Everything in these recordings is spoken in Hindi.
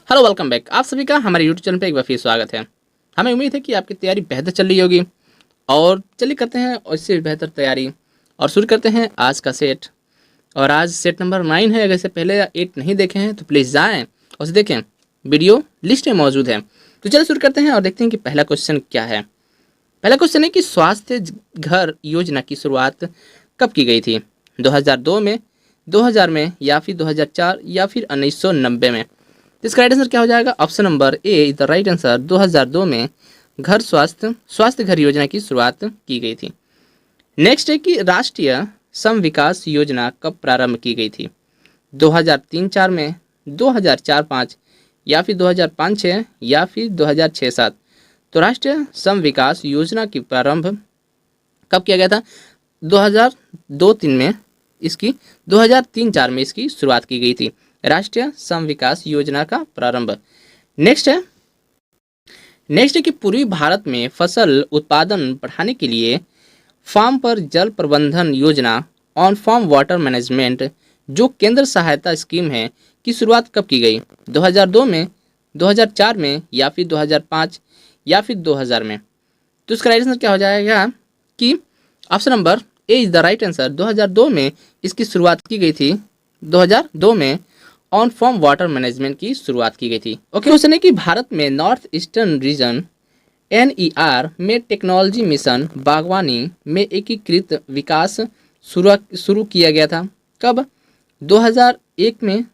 Hello welcome back. आप सभी का हमारे यूट्यूब चैनल पे एक बार फिर स्वागत है। हमें उम्मीद है कि आपकी तैयारी बेहतर चल रही होगी और चलिए करते हैं और इससे बेहतर तैयारी और शुरू करते हैं आज का सेट। और आज सेट नंबर 9 है। अगर इससे पहले या 8 नहीं देखे हैं तो प्लीज़ जाएँ और उसे देखें, वीडियो लिस्ट में मौजूद है। तो चलिए शुरू करते हैं और देखते हैं कि पहला क्वेश्चन क्या है। पहला क्वेश्चन है कि स्वास्थ्य घर योजना की शुरुआत कब की गई थी? 2002 में, 2000 में, या फिर 2004 या फिर 1990 में? तो इसका राइट आंसर क्या हो जाएगा? Option number A is the right answer. 2002 में घर स्वास्थ्य घर योजना की शुरुआत की गई थी। नेक्स्ट है कि राष्ट्रीय सम विकास योजना कब प्रारंभ की गई थी? 2003-4 में, 2004-5, या फिर 2005-6, या फिर 2006-7? तो राष्ट्रीय सम विकास योजना की प्रारंभ कब किया गया था? 2002-3 में इसकी 2003-4 में इसकी शुरुआत की गई थी, राष्ट्रीय सम विकास योजना का प्रारंभ। नेक्स्ट है कि पूर्वी भारत में फसल उत्पादन बढ़ाने के लिए फार्म पर जल प्रबंधन योजना ऑन फार्म वाटर मैनेजमेंट जो केंद्र सहायता स्कीम है की शुरुआत कब की गई? 2002 में, 2004 में, या फिर 2005, या फिर 2000 में? तो इसका राइट आंसर क्या हो जाएगा कि option number A is the right answer. 2002 में इसकी शुरुआत की गई थी। 2002 में ऑन फॉर्म वाटर मैनेजमेंट की शुरुआत की गई थी। ओके, क्वेश्चन है कि भारत में नॉर्थ ईस्टर्न रीजन एनईआर में टेक्नोलॉजी मिशन बागवानी में एकीकृत विकास शुरू किया गया था कब? 2001 में,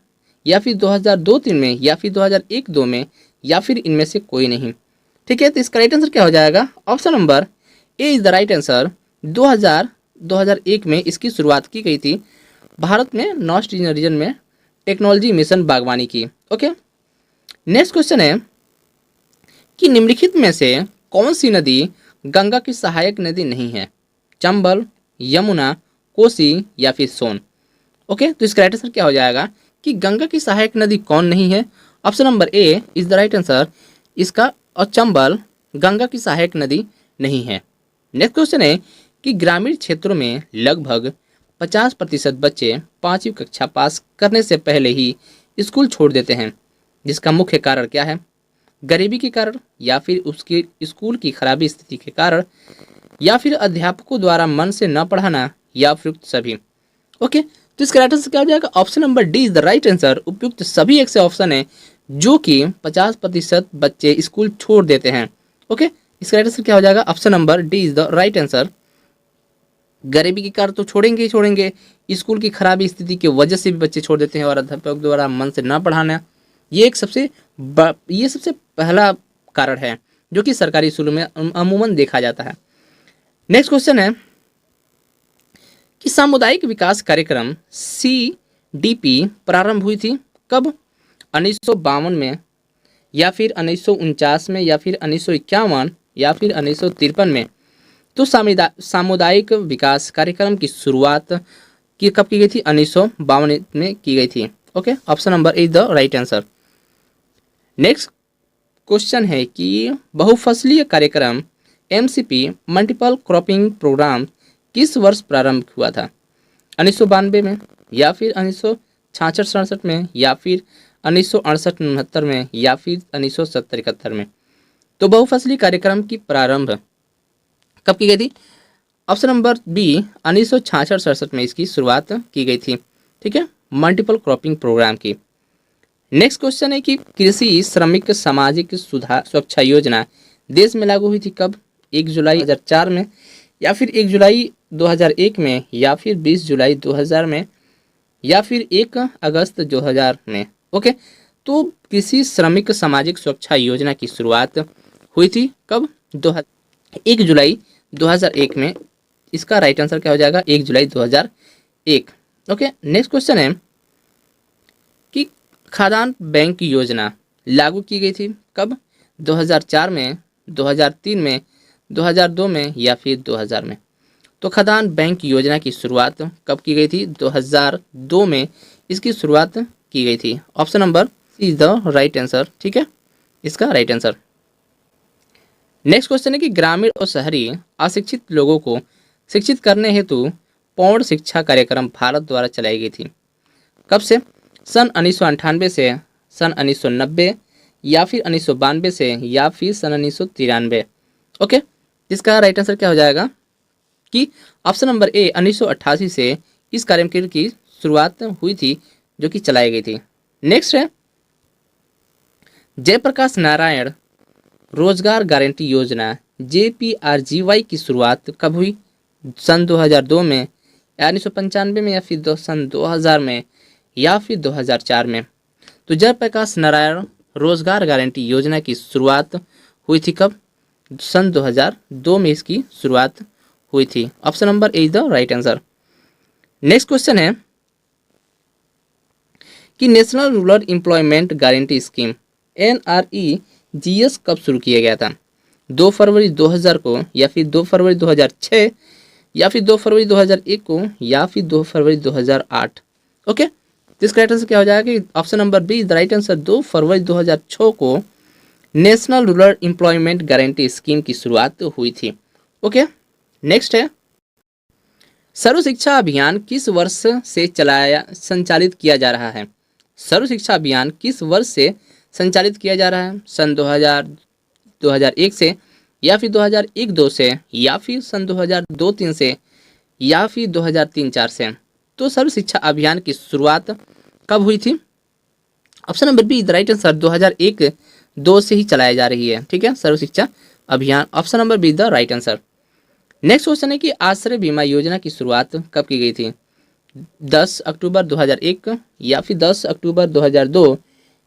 या फिर 2002-3 में, या फिर 2001-2 में, या फिर इनमें से कोई नहीं। ठीक है, तो इसका राइट आंसर क्या हो जाएगा? Option number A is the right answer. 2001 में इसकी शुरुआत की गई थी भारत में नॉर्थ ईस्टर्न रीजन में टेक्नोलॉजी मिशन बागवानी की। ओके, नेक्स्ट क्वेश्चन है कि निम्नलिखित में से कौन सी नदी गंगा की सहायक नदी नहीं है? चंबल, यमुना, कोसी, या फिर सोन? ओके, तो इसका राइट आंसर क्या हो जाएगा कि गंगा की सहायक नदी कौन नहीं है? Option number A is the right answer इसका, और चंबल गंगा की सहायक नदी नहीं है। नेक्स्ट क्वेश्चन है कि ग्रामीण क्षेत्रों में लगभग 50% बच्चे 5वीं कक्षा पास करने से पहले ही स्कूल छोड़ देते हैं, जिसका मुख्य कारण क्या है? गरीबी के कारण, या फिर उसके स्कूल की खराबी स्थिति के कारण, या फिर अध्यापकों द्वारा मन से न पढ़ाना, या फिर सभी? ओके, तो इसका राइट आंसर क्या हो जाएगा? Option number D is the right answer. उपयुक्त सभी एक से ऑप्शन है जो कि 50% बच्चे स्कूल छोड़ देते हैं। ओके, इसका राइट आंसर क्या हो जाएगा? Option number D is the right answer. गरीबी के कारण तो छोड़ेंगे ही छोड़ेंगे, स्कूल की खराबी स्थिति की वजह से भी बच्चे छोड़ देते हैं, और अध्यापक द्वारा मन से ना पढ़ाना, ये सबसे पहला कारण है जो कि सरकारी स्कूलों में अमूमन देखा जाता है। नेक्स्ट क्वेश्चन है कि सामुदायिक विकास कार्यक्रम CDP प्रारंभ हुई थी कब? 1952 में, या फिर 1949 में, या फिर 1951, या फिर 1953 में? तो सामुदायिक विकास कार्यक्रम की शुरुआत कब की गई थी? 1952 में की गई थी। Okay, option number is the right answer. Next question है कि बहुफसलीय कार्यक्रम MCP मल्टीपल क्रॉपिंग प्रोग्राम किस वर्ष प्रारंभ हुआ था? 1992 में, या फिर 1966-67 में, या फिर 1968-69 में, या फिर 1970-71 में? तो बहुफसली कार्यक्रम की प्रारंभ कब की गई थी? ऑप्शन नंबर बी 1966-67 में इसकी शुरुआत की गई थी। ठीक है, मल्टीपल क्रॉपिंग प्रोग्राम की। नेक्स्ट क्वेश्चन है कि कृषि श्रमिक सामाजिक सुरक्षा योजना देश में लागू हुई थी कब? 1 जुलाई 2004 में, या फिर 1 जुलाई 2001 में, या फिर 20 जुलाई 2000 में, या फिर 1 अगस्त 2000 में? ओके, तो कृषि श्रमिक सामाजिक सुरक्षा योजना की शुरुआत हुई थी कब? 1 जुलाई 2001 में। इसका राइट आंसर क्या हो जाएगा? 1 जुलाई 2001। ओके, नेक्स्ट क्वेश्चन है कि खाद्यान्न बैंक योजना लागू की गई थी कब? 2004 में, 2003 में, 2002 में, या फिर 2000 में? तो खाद्यान्न बैंक योजना की शुरुआत कब की गई थी? 2002 में इसकी शुरुआत की गई थी। Option number is the right answer. ठीक है, इसका राइट आंसर। नेक्स्ट क्वेश्चन है कि ग्रामीण और शहरी अशिक्षित लोगों को शिक्षित करने हेतु पौड़ शिक्षा कार्यक्रम भारत द्वारा चलाई गई थी कब से? सन 1998 से सन 1990, या फिर 1992 से, या फिर सन 1993। ओके, इसका राइट आंसर क्या हो जाएगा कि ऑप्शन नंबर ए 1988 से इस कार्यक्रम की शुरुआत हुई थी, जो कि चलाई गई थी। नेक्स्ट है जयप्रकाश नारायण रोजगार गारंटी योजना JPRGY की शुरुआत कब हुई? सन 2002 में, या 1995 में, या फिर सन 2000 में, या फिर 2004 में। तो जयप्रकाश नारायण रोजगार गारंटी योजना की शुरुआत हुई थी कब? सन 2002 में इसकी शुरुआत हुई थी। Option number A is the right answer. Next question है कि national rural employment guarantee scheme NREGS कब शुरू किया गया था? 2 फरवरी 2000 को, या फिर 2 फरवरी 2006, या फिर 2 फरवरी 2001 को, या फिर 2 फरवरी 2008। ओके, तो इसका राइट आंसर क्या हो जाएगा कि option number B is the right answer. 2 फरवरी 2006 को national rural employment guarantee scheme की शुरुआत हुई थी। ओके, नेक्स्ट है सर्व शिक्षा अभियान किस वर्ष से संचालित किया जा रहा है? सर्व शिक्षा अभियान किस वर्ष से संचालित किया जा रहा है? सन 2001 से, या फिर 2001-2 से, या फिर सन 2002-3 से, या फिर 2003-4 से। तो सर्व शिक्षा अभियान की शुरुआत कब हुई थी? Option number be the right answer. 2001-2 से ही चलाई जा रही है, ठीक है, सर्व शिक्षा अभियान। Option number be the right answer. Next question है कि आश्रय बीमा योजना की शुरुआत कब की गई थी? 10 अक्टूबर 2001, या फिर 10 अक्टूबर 2002,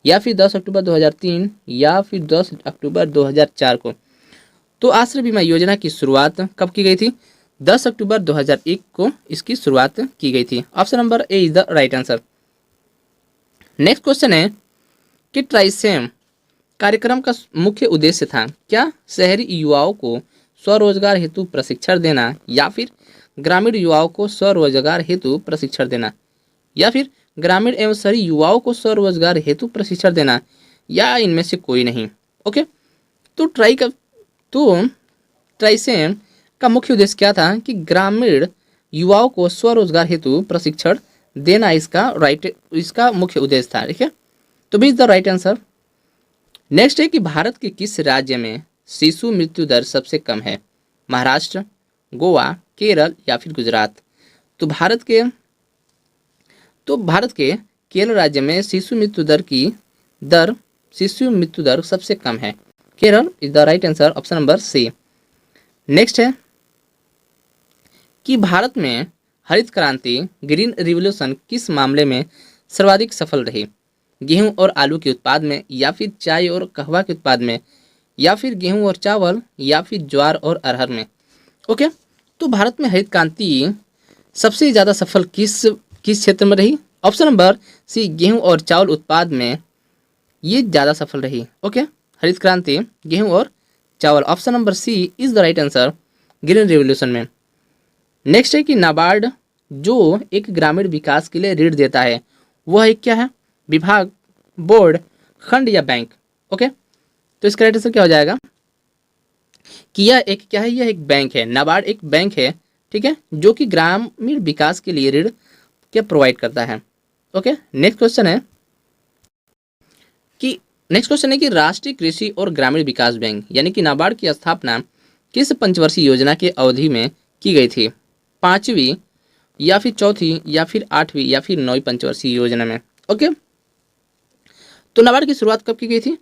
या फिर 10 अक्टूबर 2003, या फिर 10 अक्टूबर 2004 को। तो आश्रय बीमा योजना की शुरुआत कब की गई थी? 10 अक्टूबर 2001 को इसकी शुरुआत की गई थी। Option number A is the right answer. Next question है कि ट्राइसेम कार्यक्रम का मुख्य उद्देश्य था क्या? शहरी युवाओं को स्वरोजगार हेतु प्रशिक्षण देना, या फिर ग्रामीण युवाओं को स्वरोजगार हेतु प्रशिक्षण देना, या फिर ग्रामीण एवं शहरी युवाओं को स्वरोजगार हेतु प्रशिक्षण देना, या इनमें से कोई नहीं। ओके, तो ट्राइसेम का मुख्य उद्देश्य क्या था कि ग्रामीण युवाओं को स्वरोजगार हेतु प्रशिक्षण देना इसका मुख्य उद्देश्य था, ठीक है, तो B is the right answer. Next है कि भारत के किस राज्य में शिशु मृत्यु दर सबसे कम है? महाराष्ट्र, गोवा, केरल, या फिर गुजरात। तो भारत के केरल राज्य में शिशु मृत्यु दर सबसे कम है। Kerala is the right answer. Option number C. Next है कि भारत में हरित क्रांति ग्रीन रिवॉल्यूशन किस मामले में सर्वाधिक सफल रही? गेहूं और आलू के उत्पाद में, या फिर चाय और कहवा के उत्पाद में, या फिर गेहूं और चावल, या फिर ज्वार और अरहर में। ओके, तो भारत में हरित क्रांति सबसे ज़्यादा सफल किस क्षेत्र में रही? ऑप्शन नंबर सी, गेहूं और चावल उत्पाद में ये ज़्यादा सफल रही। ओके, हरित क्रांति गेहूं और चावल। Option number C is the right answer, green revolution में। नेक्स्ट है कि नाबार्ड जो एक ग्रामीण विकास के लिए ऋण देता है वह एक क्या है? विभाग, बोर्ड, खंड, या बैंक। ओके, तो इसका राइट आंसर क्या हो जाएगा कि यह एक क्या है? यह एक बैंक है। नाबार्ड एक बैंक है, ठीक है, जो कि ग्रामीण विकास के लिए ऋण क्या प्रोवाइड करता है। ओके, नेक्स्ट क्वेश्चन है कि राष्ट्रीय कृषि और ग्रामीण विकास बैंक यानी कि नाबार्ड की स्थापना किस पंचवर्षीय योजना के अवधि में की गई थी? 5वीं, या फिर 4थी, या फिर 8वीं, या फिर 9वीं पंचवर्षीय योजना में। ओके, तो नाबार्ड की शुरुआत कब की गई थी?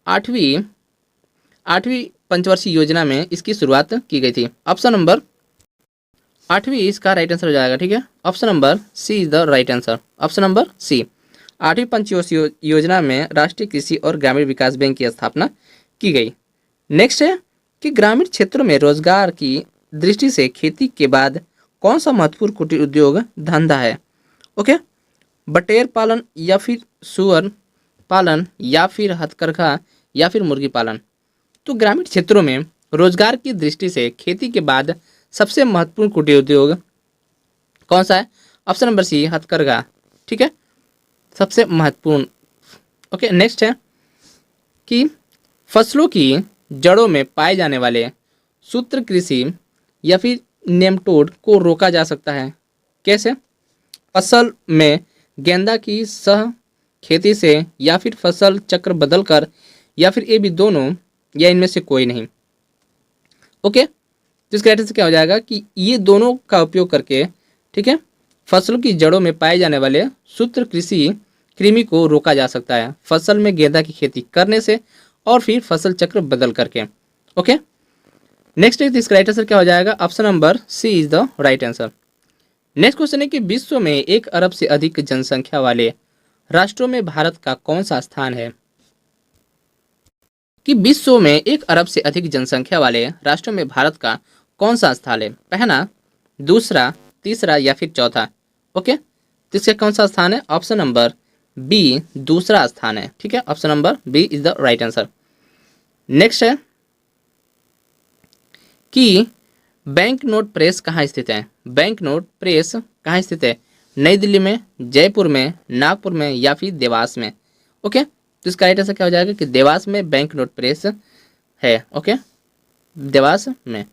8वीं पंचवर्षीय योजना में इसकी शुरुआत की गई थी। ऑप्शन नंबर 8वीं इसका राइट आंसर हो जाएगा, ठीक है, option number C is the right answer. Option number C, 8वीं पंचवर्षीय योजना में राष्ट्रीय कृषि और ग्रामीण विकास बैंक की स्थापना की गई। नेक्स्ट है कि ग्रामीण क्षेत्रों में रोजगार की दृष्टि से खेती के बाद कौन सा महत्वपूर्ण कुटीर उद्योग धंधा है? ओके, बटेर पालन, या फिर सुअर पालन, या फिर हथकरघा, या फिर मुर्गी पालन। तो ग्रामीण क्षेत्रों में रोजगार की दृष्टि से खेती के बाद सबसे महत्वपूर्ण कुटीर उद्योग कौन सा है? ऑप्शन नंबर सी, हथकरघा, ठीक है, सबसे महत्वपूर्ण। ओके, नेक्स्ट है कि फसलों की जड़ों में पाए जाने वाले सूत्र कृषि या फिर नेमटोड को रोका जा सकता है। कैसे? फसल में गेंदा की सह खेती से, या फिर फसल चक्र बदलकर, या फिर ये भी दोनों, या इनमें से कोई नहीं। ओके, तो इसका राइट क्या हो जाएगा कि ये दोनों का उपयोग करके, ठीक है, फसलों की जड़ों में पाए जाने वाले सूत्र कृषि कृमि को रोका जा सकता है फसल में गेंदा की खेती करने से और फिर फसल चक्र बदल करके। ओके, नेक्स्ट इसका राइट आंसर क्या हो जाएगा? Option number C is the right answer. Next question है कि विश्व में 1 अरब से अधिक जनसंख्या वाले राष्ट्रों में भारत का कौन सा स्थान है? कि विश्व में 1 अरब से अधिक जनसंख्या वाले राष्ट्रों में भारत का कौन सा स्थान है? पहला, दूसरा, तीसरा या फिर चौथा। ओके, तो इसका कौन सा स्थान है? ऑप्शन नंबर बी दूसरा स्थान है। ठीक है, option number B is the right answer. Next है कि बैंक नोट प्रेस कहाँ स्थित है? बैंक नोट प्रेस कहाँ स्थित है? नई दिल्ली में, जयपुर में, नागपुर में या फिर देवास में। ओके, तो इसका राइट आंसर क्या हो जाएगा कि देवास में बैंक नोट प्रेस है। ओके, देवास में।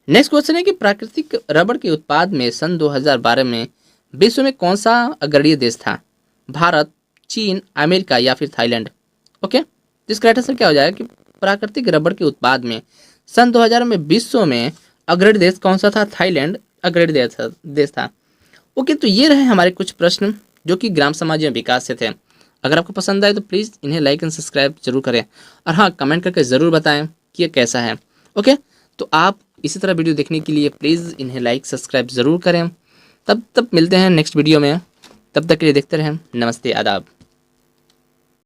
नेक्स्ट क्वेश्चन है कि प्राकृतिक रबड़ के उत्पाद में सन 2012 में विश्व में कौन सा अग्रणी देश था? भारत, चीन, अमेरिका या फिर थाईलैंड। ओके, तो इसका राइट आंसर क्या हो जाएगा कि प्राकृतिक रबड़ के उत्पाद में सन 2000 में विश्व में अग्रणी देश कौन सा था? थाईलैंड अग्रणी देश था। ओके, तो ये रहे हमारे कुछ प्रश्न जो कि ग्राम समाज एवं विकास से थे। अगर आपको पसंद आए तो प्लीज़ इन्हें लाइक एंड सब्सक्राइब जरूर करें, और हाँ, कमेंट करके ज़रूर बताएं कि ये कैसा है। ओके, तो आप इसी तरह वीडियो देखने के लिए प्लीज़ इन्हें लाइक सब्सक्राइब ज़रूर करें। तब मिलते हैं नेक्स्ट वीडियो में, तब तक के लिए देखते रहें। नमस्ते, आदाब।